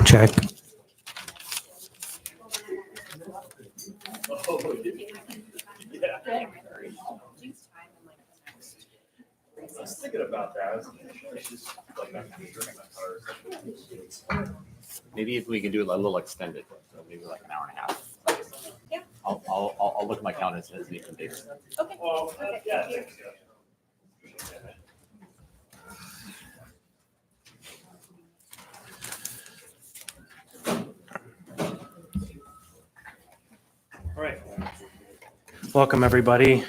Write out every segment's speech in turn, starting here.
Check. I was thinking about that. Maybe if we can do a little extended, so maybe like an hour and a half. Yeah. I'll look at my calendar as we can do. Okay. Well, Okay, yeah. thank you. All right. Welcome, everybody.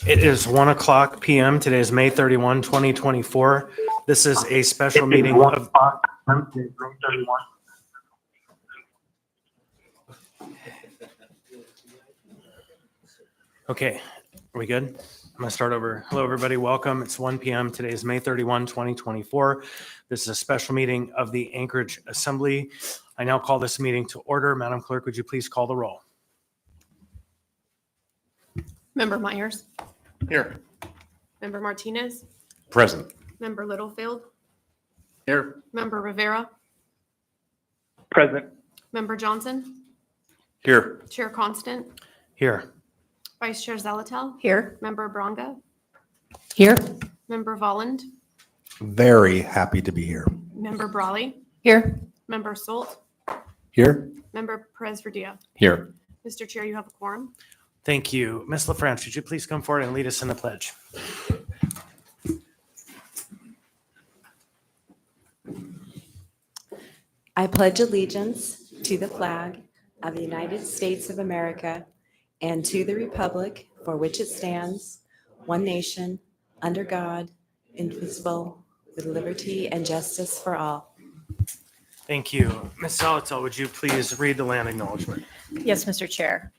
It is 1:00 p.m. Today is May 31, 2024. This is a special meeting of... Okay, are we good? I'm going to start over. Hello, everybody. Welcome. It's 1 p.m. Today is May 31, 2024. This is a special meeting of the Anchorage Assembly. I now call this meeting to order. Madam Clerk, would you please call the roll? Member Myers, Here. Member Martinez, Present. Member Littlefield, Here. Member Rivera, Present. Member Johnson, Here. Chair Constant, Here. Vice Chair Zalatel, Here. Member Bronga, Here. Member Volland, Very happy to be here. Member Brawley, Here. Member Solt, Here? Member Perez Verdia. Here. Mr. Chair, you have a quorum. Thank you. Ms. LaFrance, would you please come forward and lead us in the pledge? I pledge allegiance to the flag of the United States of America and to the republic for which it stands, one nation, under God, indivisible, with liberty and justice for all. Thank you. Ms. Salatel, would you please read the land acknowledgement? Yes, Mr. Chair.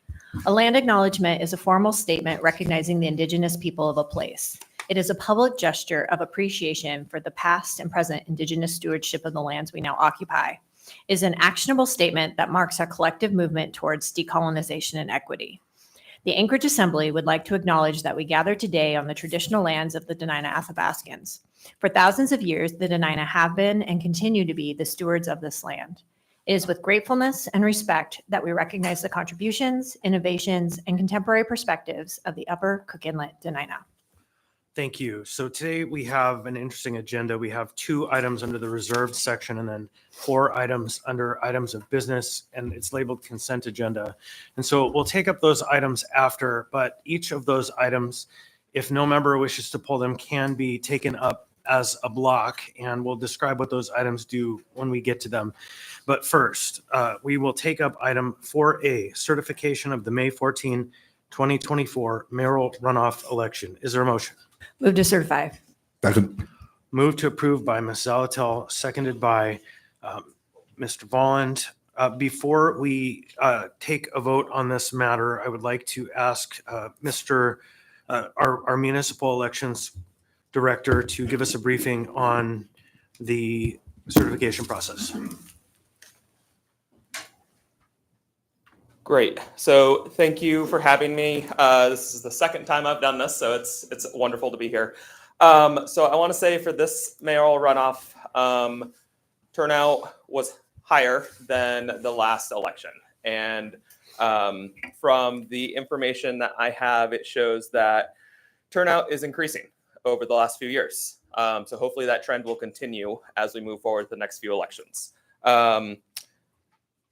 A land acknowledgement is a formal statement recognizing the indigenous people of a place. It is a public gesture of appreciation for the past and present indigenous stewardship of the lands we now occupy. It is an actionable statement that marks our collective movement towards decolonization and equity. The Anchorage Assembly would like to acknowledge that we gather today on the traditional lands of the Dena'ina Athabascans. For thousands of years, the Dena'ina have been and continue to be the stewards of this land. It is with gratefulness and respect that we recognize the contributions, innovations, and contemporary perspectives of the Upper Cook Inlet Dena'ina. Thank you. So today we have an interesting agenda. We have 2 items under the reserved section and then 4 items under items of business, and it's labeled consent agenda. And so we'll take up those items after, but each of those items, if no member wishes to pull them, can be taken up as a block, and we'll describe what those items do when we get to them. But first, we will take up item 4A, certification of the May 14, 2024 mayoral runoff election. Is there a motion? Move to certify. Second. Move to approve by Ms. Zalatel, seconded by Mr. Volland. Before we take a vote on this matter, I would like to ask our municipal elections director to give us a briefing on the certification process. Great. So thank you for having me. This is the second time I've done this, so it's wonderful to be here. So I want to say for this mayoral runoff, turnout was higher than the last election. And from the information that I have, it shows that turnout is increasing over the last few years. So hopefully that trend will continue as we move forward to the next few elections.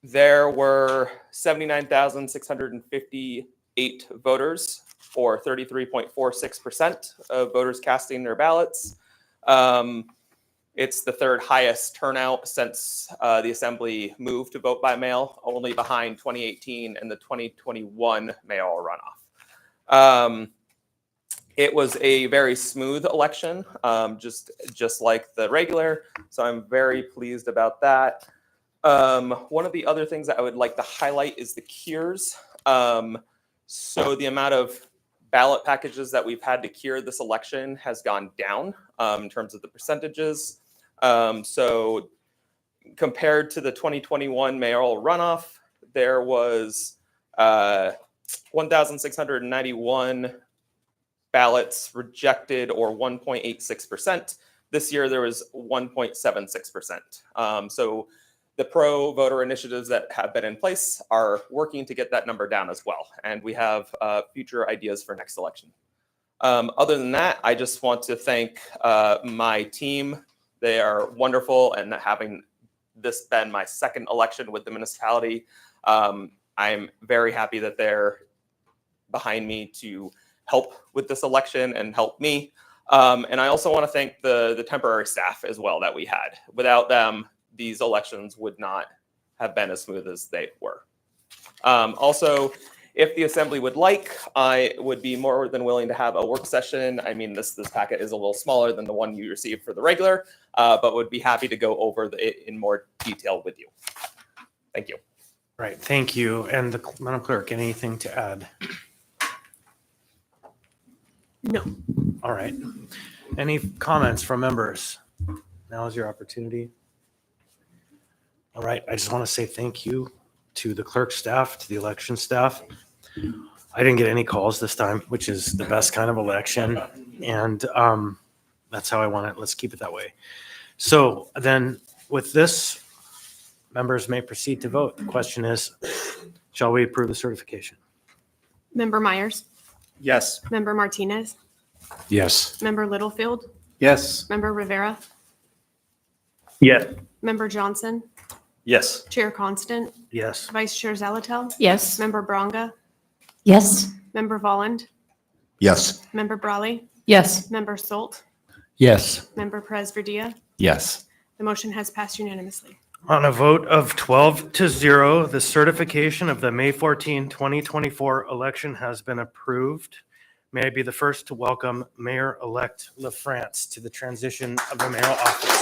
There were 79,658 voters, or 33.46% of voters casting their ballots. It's the third highest turnout since the assembly moved to vote by mail, only behind 2018 and the 2021 mayoral runoff. It was a very smooth election, just like the regular. So I'm very pleased about that. One of the other things that I would like to highlight is the cures. So the amount of ballot packages that we've had to cure this election has gone down in terms of the percentages. So compared to the 2021 mayoral runoff, there was 1,691 ballots rejected, or 1.86%. This year, there was 1.76%. So the pro-voter initiatives that have been in place are working to get that number down as well. And we have future ideas for next election. Other than that, I just want to thank my team. They are wonderful, and having this been my second election with the municipality, I'm very happy that they're behind me to help with this election and help me. And I also want to thank the temporary staff as well that we had. Without them, these elections would not have been as smooth as they were. Also, if the assembly would like, I would be more than willing to have a work session. I mean, this packet is a little smaller than the one you received for the regular, but would be happy to go over it in more detail with you. Thank you. Right, thank you. And the Madam Clerk, anything to add? No. All right. Any comments from members? Now is your opportunity. All right, I just want to say thank you to the clerk staff, to the election staff. I didn't get any calls this time, which is the best kind of election. And that's how I want it. Let's keep it that way. So then with this, members may proceed to vote. The question is, shall we approve the certification? Member Myers, Yes. Member Martinez, Yes. Member Littlefield, Yes. Member Rivera, Yes. Member Johnson, Yes. Chair Constant, Yes. Vice Chair Zalatel, Yes. Member Bronga, Yes. Member Volland, Yes. Member Brawley, Yes. Member Solt, Yes. Member Perez Verdia. Yes. The motion has passed unanimously. On a vote of 12-0, the certification of the May 14, 2024 election has been approved. May I be the first to welcome Mayor-elect LaFrance to the transition of the mayoral office.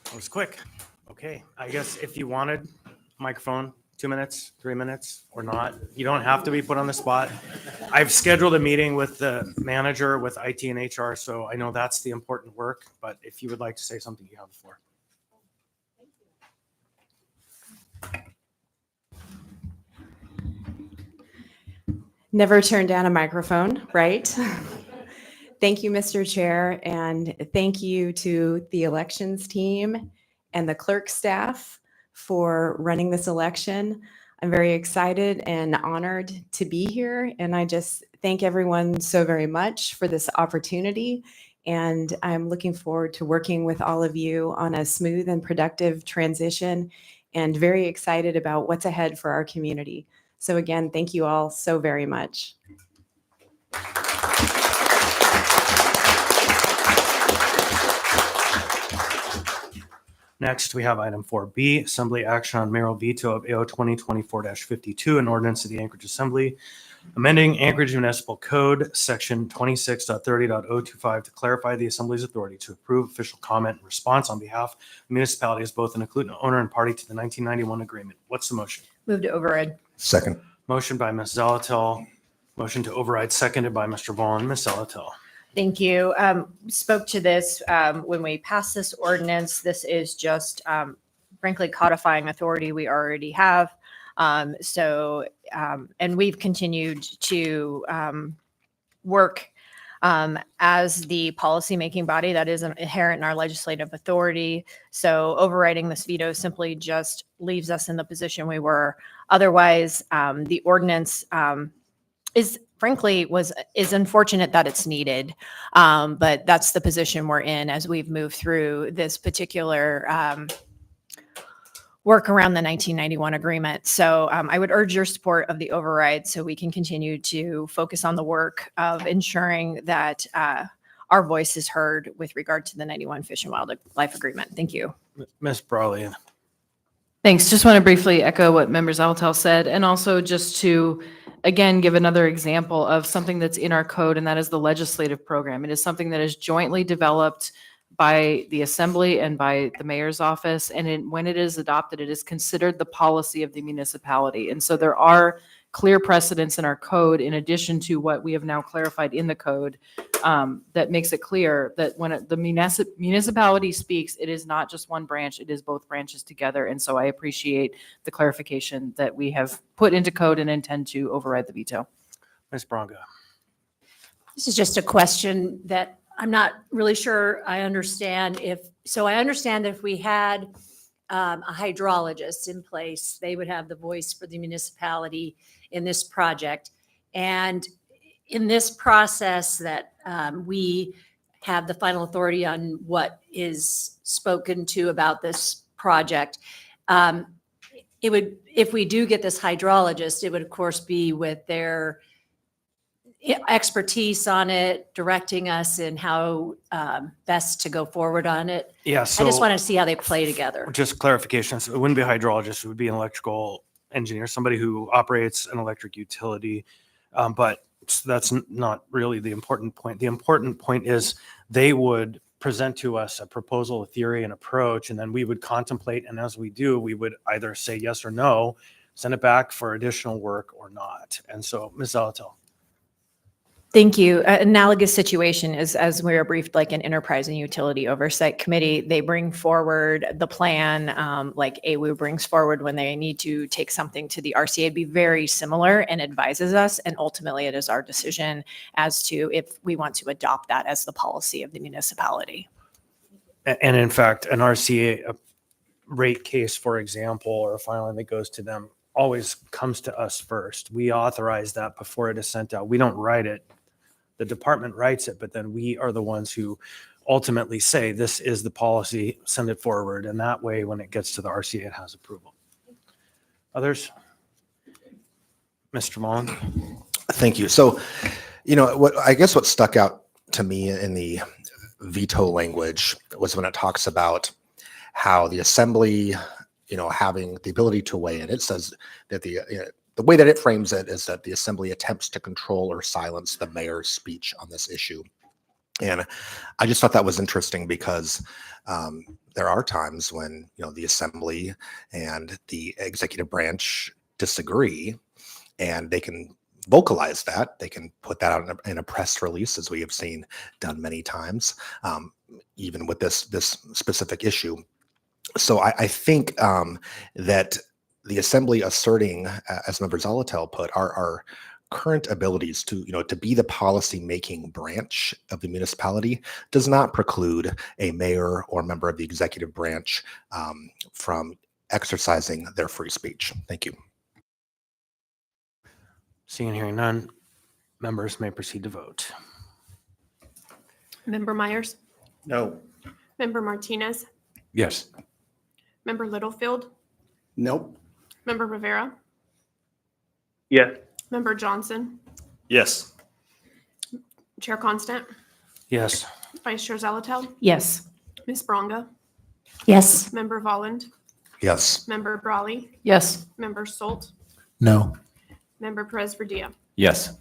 That was quick. Okay, I guess if you wanted microphone, 2 minutes, 3 minutes, or not, you don't have to be put on the spot. I've scheduled a meeting with the manager, with IT and HR, so I know that's the important work, but if you would like to say something, you have the floor. Never turn down a microphone, right? Thank you, Mr. Chair, and thank you to the elections team and the clerk staff for running this election. I'm very excited and honored to be here, and I just thank everyone so very much for this opportunity. And I'm looking forward to working with all of you on a smooth and productive transition, and very excited about what's ahead for our community. So again, thank you all so very much. Next, we have item 4B, Assembly Action on Mayoral Veto of AO 2024-52, an ordinance of the Anchorage Assembly, amending Anchorage Municipal Code, Section 26.30.025 to clarify the Assembly's authority to approve official comment and response on behalf of the municipality as both an included owner and party to the 1991 agreement. What's the motion? Move to override. Second. Motion by Ms. Zalatel, motion to override seconded by Mr. Vaughn. Ms. Zalatel. Thank you. Spoke to this when we passed this ordinance. This is just frankly codifying authority we already have. And we've continued to work as the policymaking body that is inherent in our legislative authority. So overriding this veto simply just leaves us in the position we were. Otherwise, the ordinance is unfortunate that it's needed, but that's the position we're in as we've moved through this particular work around the 1991 agreement. So I would urge your support of the override so we can continue to focus on the work of ensuring that our voice is heard with regard to the 91 Fish and Wildlife Agreement. Thank you. Ms. Brawley. Thanks. Just want to briefly echo what Member Zalatel said, and also just to, again, give another example of something that's in our code, and that is the legislative program. It is something that is jointly developed by the Assembly and by the Mayor's office, and when it is adopted, it is considered the policy of the municipality. And so there are clear precedents in our code, in addition to what we have now clarified in the code, that makes it clear that when the municipality speaks, it is not just one branch, it is both branches together. And so I appreciate the clarification that we have put into code and intend to override the veto. Ms. Braga. This is just a question that I'm not really sure I understand. I understand that if we had a hydrologist in place, they would have the voice for the municipality in this project. And in this process that we have the final authority on what is spoken to about this project, if we do get this hydrologist, it would of course be with their expertise on it, directing us in how best to go forward on it. Yeah, so I just want to see how they play together. just clarification. So it wouldn't be a hydrologist, it would be an electrical engineer, somebody who operates an electric utility. But that's not really the important point. The important point is they would present to us a proposal, a theory, an approach, and then we would contemplate. And as we do, we would either say yes or no, send it back for additional work or not. And so, Ms. Zalatel. Thank you. Analogous situation is, as we were briefed, like an enterprise and utility oversight committee, they bring forward the plan, like AWU brings forward when they need to take something to the RCA. It'd be very similar and advises us. And ultimately, it is our decision as to if we want to adopt that as the policy of the municipality. And in fact, an RCA rate case, for example, or a filing that goes to them always comes to us first. We authorize that before it is sent out. We don't write it. The department writes it, but then we are the ones who ultimately say, this is the policy, send it forward. And that way, when it gets to the RCA, it has approval. Others? Mr. Mullen? Thank you. So, what stuck out to me in the veto language was when it talks about how the Assembly, having the ability to weigh in. It says that the way that it frames it is that the Assembly attempts to control or silence the mayor's speech on this issue. And I just thought that was interesting because there are times when, the Assembly and the executive branch disagree, and they can vocalize that. They can put that out in a press release, as we have seen done many times, even with this specific issue. So I think that the Assembly asserting, as Member Zalatel put, our current abilities to be the policy-making branch of the municipality does not preclude a mayor or member of the executive branch from exercising their free speech. Thank you. Seeing and hearing none, members may proceed to vote. Member Myers, No. Member Martinez, Yes. Member Littlefield, Nope. Member Rivera, Yes. Member Johnson, Yes. Chair Constant, Yes. Vice Chair Zalatel, Yes. Ms. Bronga, Yes. Member Volland, Yes. Member Brawley, Yes. Member Stolt, No. Member Perez Verdia. Yes.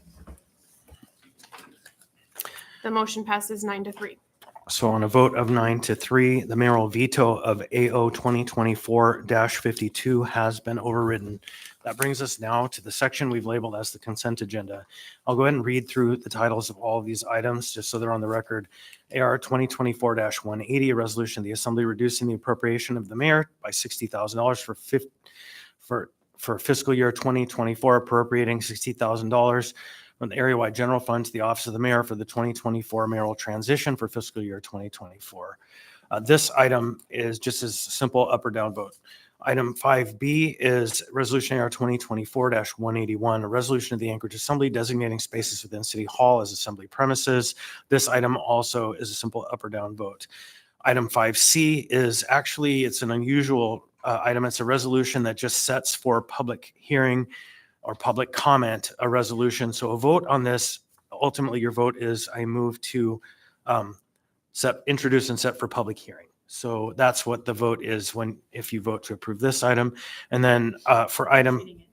The motion passes 9-3. So on a vote of 9-3, the mayoral veto of AO 2024-52 has been overridden. That brings us now to the section we've labeled as the consent agenda. I'll go ahead and read through the titles of all of these items, just so they're on the record. AR 2024-180, a resolution of the Assembly reducing the appropriation of the mayor by $60,000 for fiscal year 2024, appropriating $60,000 from the area-wide general fund to the office of the mayor for the 2024 mayoral transition for fiscal year 2024. This item is just as simple up or down vote. Item 5B is Resolution AR 2024-181, a resolution of the Anchorage Assembly designating spaces within City Hall as assembly premises. This item also is a simple up or down vote. Item 5C is actually, it's an unusual item. It's a resolution that just sets for public hearing or public comment a resolution. So a vote on this, ultimately your vote is I move to introduce and set for public hearing. So that's what the vote is if you vote to approve this item. And then for item,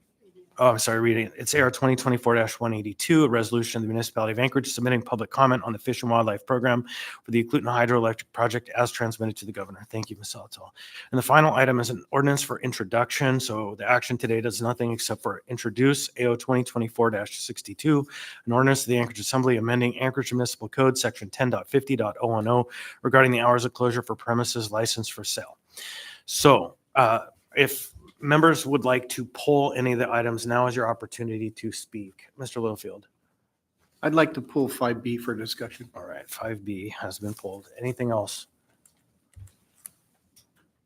I'm sorry, reading it. It's AR 2024-182, a resolution of the municipality of Anchorage submitting public comment on the Fish and Wildlife Program for the Eklutna Hydroelectric Project as transmitted to the governor. Thank you, Ms. Salatal. And the final item is an ordinance for introduction. So the action today does nothing except for introduce AO 2024-62, an ordinance of the Anchorage Assembly amending Anchorage Municipal Code, section 10.50.010 regarding the hours of closure for premises licensed for sale. So if members would like to pull any of the items, now is your opportunity to speak. Mr. Littlefield. I'd like to pull 5B for discussion. All right, 5B has been pulled. Anything else?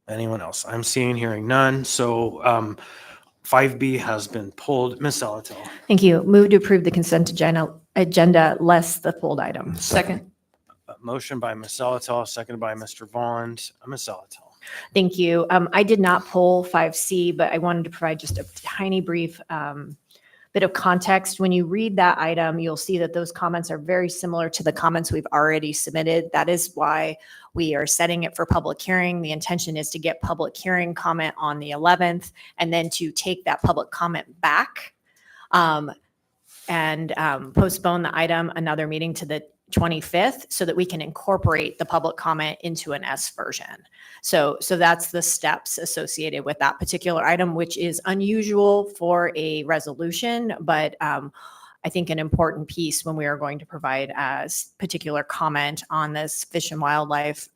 Anyone else? I'm seeing, hearing none. So 5B has been pulled. Ms. Salatil. Thank you. Move to approve the consent agenda less the pulled item. Second. A motion by Ms. Salatil, seconded by Mr. Vaughn. Ms. Salatil. Thank you. I did not pull 5C, but I wanted to provide just a tiny brief bit of context. When you read that item, you'll see that those comments are very similar to the comments we've already submitted. That is why we are setting it for public hearing. The intention is to get public hearing comment on the 11th and then to take that public comment back and postpone the item another meeting to the 25th so that we can incorporate the public comment into an S version. So that's the steps associated with that particular item, which is unusual for a resolution, but I think an important piece when we are going to provide a particular comment on this fish and wildlife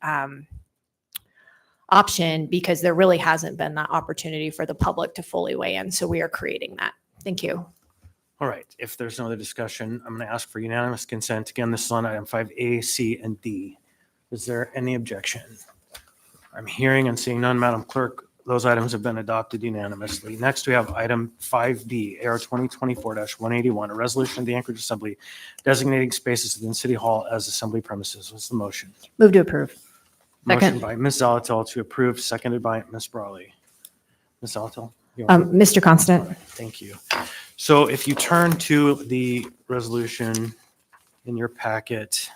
option, because there really hasn't been that opportunity for the public to fully weigh in. So we are creating that. Thank you. All right, if there's no other discussion, I'm going to ask for unanimous consent. Again, this is on item 5A, C, and D. Is there any objection? I'm hearing and seeing none, Madam Clerk. Those items have been adopted unanimously. Next, we have item 5B, AR 2024-181, a resolution of the Anchorage Assembly designating spaces within City Hall as assembly premises. What's the motion? Move to approve. Motion Second. by Ms. Zalatal to approve, seconded by Ms. Brawley. Ms. Zalatal? Mr. Constant. Thank you. So if you turn to the resolution in your packet,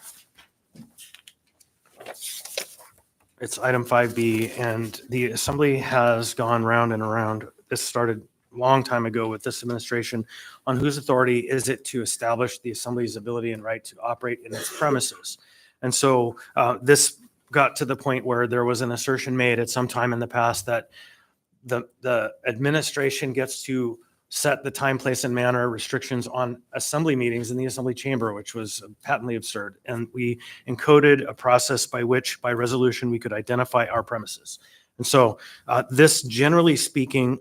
it's item 5B, and the Assembly has gone round and around. This started a long time ago with this administration on whose authority is it to establish the Assembly's ability and right to operate in its premises. And so this got to the point where there was an assertion made at some time in the past that the administration gets to set the time, place, and manner restrictions on assembly meetings in the assembly chamber, which was patently absurd. And we encoded a process by which, by resolution, we could identify our premises. And so this, generally speaking,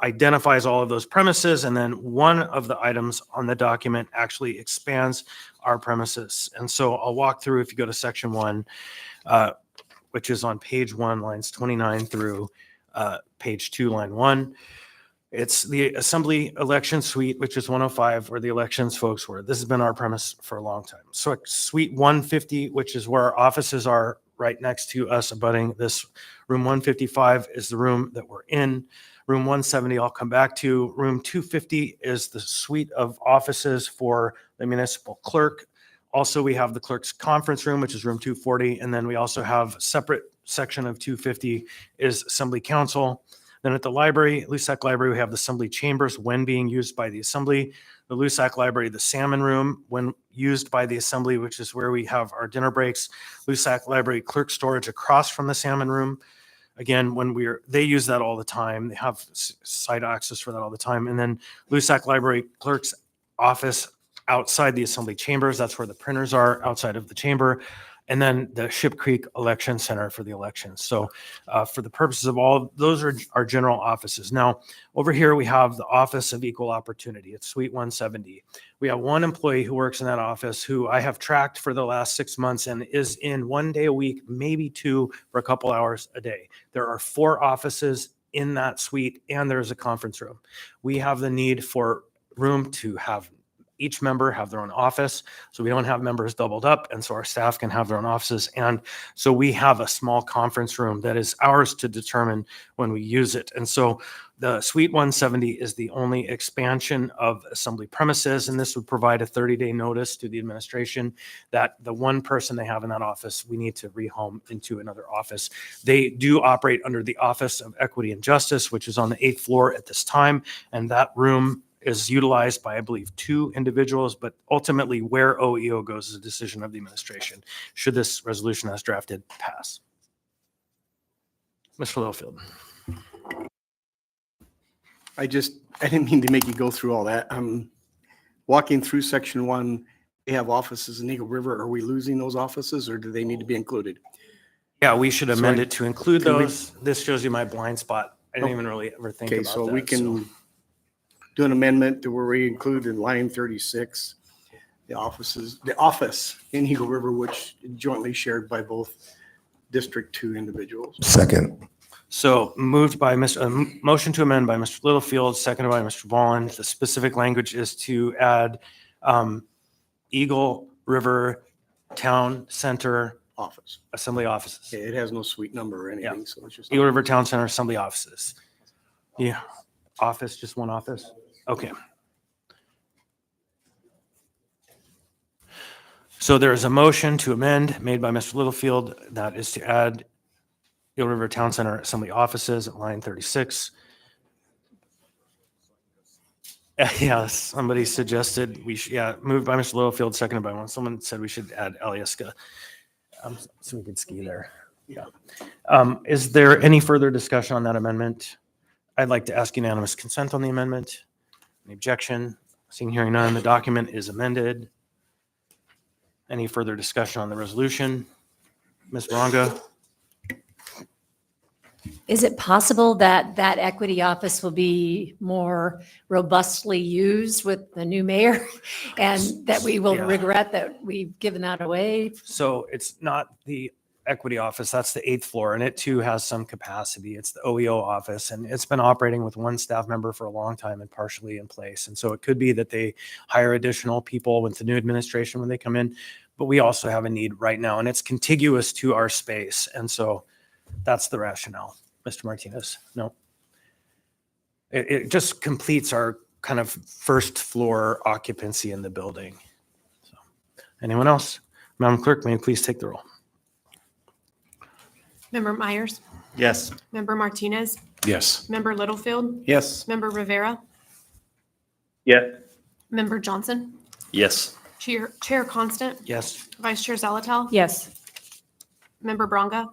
identifies all of those premises, and then one of the items on the document actually expands our premises. And so I'll walk through, if you go to section 1, which is on page 1, lines 29 through page 2, line 1. It's the Assembly election suite, which is 105, where the elections folks were. This has been our premise for a long time. So suite 150, which is where our offices are right next to us, abutting this room 155 is the room that we're in. Room 170, I'll come back to. Room 250 is the suite of offices for the municipal clerk. Also, we have the clerk's conference room, which is room 240. And then we also have a separate section of 250 is Assembly Council. Then at the library, Lusak Library, we have the Assembly chambers when being used by the Assembly. the Lusac Library, the Salmon Room, when used by the Assembly, which is where we have our dinner breaks, Lusac Library Clerk Storage across from the Salmon Room. Again, they use that all the time. They have site access for that all the time. And then Lusac Library Clerk's office outside the Assembly chambers. That's where the printers are, outside of the chamber. And then the Ship Creek Election Center for the elections. So for the purposes of all, those are our general offices. Now, over here, we have the Office of Equal Opportunity. It's Suite 170. We have one employee who works in that office who I have tracked for the last 6 months and is in 1 day a week, maybe 2 for a couple hours a day. There are 4 offices in that suite, and there's a conference room. We have the need for room to have each member have their own office, so we don't have members doubled up, and so our staff can have their own offices. And so we have a small conference room that is ours to determine when we use it. And so the Suite 170 is the only expansion of Assembly premises, and this would provide a 30-day notice to the administration that the one person they have in that office, we need to rehome into another office. They do operate under the Office of Equity and Justice, which is on the 8th floor at this time, and that room is utilized by, I believe, 2 individuals, but ultimately where OEO goes is a decision of the administration. Should this resolution as drafted pass? Mr. Littlefield. I didn't mean to make you go through all that. Walking through section 1, they have offices in Eagle River. Are we losing those offices or do they need to be included? Yeah, we should amend So it to include can we- those. This shows you my blind spot. I didn't even really ever think Okay, about so that. we can do an amendment to where we include in line 36, the office in Eagle River, which is jointly shared by both District 2 individuals. Second. So moved by motion to amend by Mr. Littlefield, seconded by Mr. Volland. The specific language is to add Eagle River Town Center Office. Assembly offices. Okay, it has no suite number or anything, Yeah. so it's just. Eagle River Town Center Assembly offices. Yeah, office, just one office? Okay. So there is a motion to amend made by Mr. Littlefield. That is to add Eagle River Town Center Assembly offices at line 36. Yeah, somebody suggested we should, moved by Mr. Littlefield, seconded by someone said we should add Alyeska. So we could ski there. Yeah. Is there any further discussion on that amendment? I'd like to ask unanimous consent on the amendment. Any objection? Seeing hearing none, the document is amended. Any further discussion on the resolution? Ms. Vronga? Is it possible that that equity office will be more robustly used with the new mayor and that we will Yeah. regret that we've given that away? So it's not the equity office, that's the 8th floor, and it too has some capacity. It's the OEO office, and it's been operating with one staff member for a long time and partially in place. And so it could be that they hire additional people with the new administration when they come in, but we also have a need right now, and it's contiguous to our space. And so that's the rationale. Mr. Martinez? No. It just completes our kind of first floor occupancy in the building. So, anyone else? Madam Clerk, may you please take the roll? Member Myers, Yes. Member Martinez, Yes. Member Littlefield, Yes. Member Rivera, Yes. Member Johnson, Yes. Chair Constant, Yes. Vice Chair Zalatal, Yes. Member Bronga,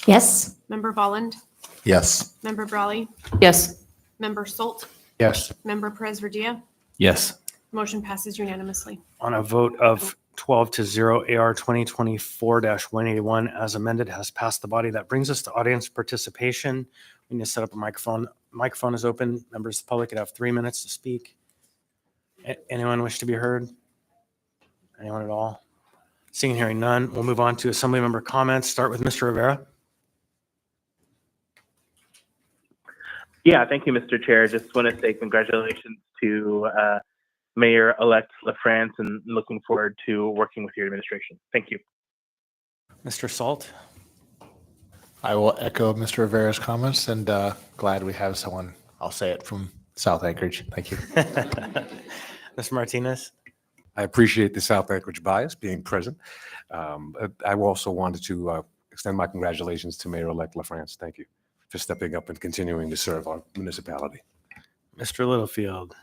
Yes. Member Volland, Yes. Member Brawley, Yes. Member Stolt, Yes. Member Perez Verdia. Yes. Motion passes unanimously. On a vote of 12-0, AR 2024-181 as amended has passed the body. That brings us to audience participation. We need to set up a microphone. Microphone is open. Members of the public could have 3 minutes to speak. Anyone wish to be heard? Anyone at all? Seeing and hearing none, we'll move on to assembly member comments. Start with Mr. Rivera. Yeah, thank you, Mr. Chair. Just want to say congratulations to Mayor-elect LaFrance and looking forward to working with your administration. Thank you. Mr. Salt. I will echo Mr. Rivera's comments and glad we have someone, I'll say it, from South Anchorage. Thank you. Mr. Martinez. I appreciate the South Anchorage bias being present. I also wanted to extend my congratulations to Mayor-elect LaFrance. Thank you for stepping up and continuing to serve our municipality. Mr. Littlefield.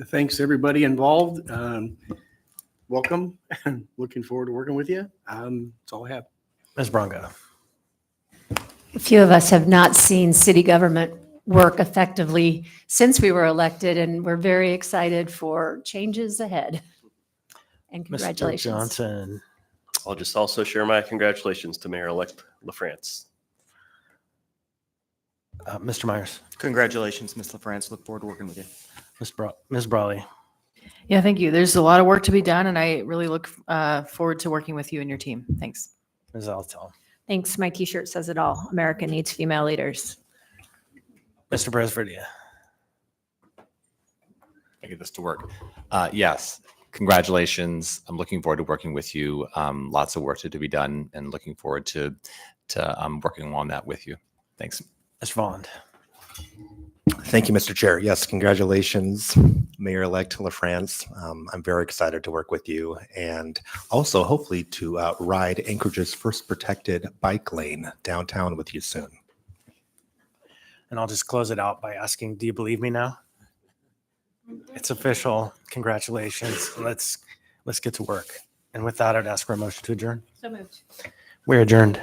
Thanks, everybody involved. Welcome. Looking forward to working with you. That's all I have. Ms. Bronco. A few of us have not seen city government work effectively since we were elected, and we're very excited for changes ahead. And Mr. congratulations. Johnson. I'll just also share my congratulations to Mayor-elect LaFrance. Mr. Myers. Congratulations, Ms. LaFrance. Look forward to working with you. Ms. Brawley. Yeah, thank you. There's a lot of work to be done, and I really look forward to working with you and your team. Thanks. Ms. Altel. Thanks. My t-shirt says it all. America needs female leaders. Mr. Bresverdia. I get this to work. Yes, congratulations. I'm looking forward to working with you. Lots of work to be done and looking forward to working on that with you. Thanks. Mr. Volland. Thank you, Mr. Chair. Yes, congratulations, Mayor-elect LaFrance. I'm very excited to work with you and also hopefully to ride Anchorage's first protected bike lane downtown with you soon. And I'll just close it out by asking, do you believe me now? It's official. Congratulations. Let's get to work. And with that, I'd ask for a motion to adjourn. So moved. We're adjourned.